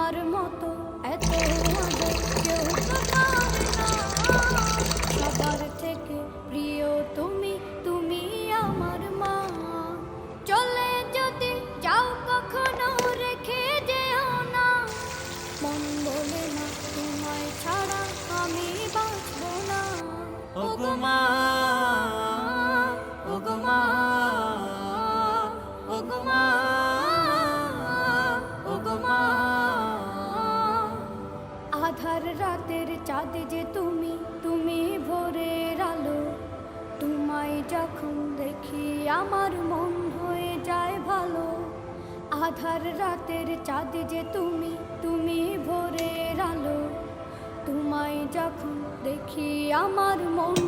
তোমার মতো এত আদর কেউ তো পারে না। সবার থেকে প্রিয় তুমি, তুমি আমার মা। চলে যদি যাও কখনো রেখে যেও না, মন বলে না তোমায় ছাড়া আমি বাঁচব না। ওগো মা, ওগো মা, ওগো মা, ওগো মা। আধার রাতের চাঁদ যে তুমি, তুমি ভোরের আলো। তোমায় যখন দেখি আমার মন হয়ে যায় ভালো। আধার রাতের চাঁদ যে তুমি, তুমি ভোরের আলো। তোমায় যখন দেখি আমার মন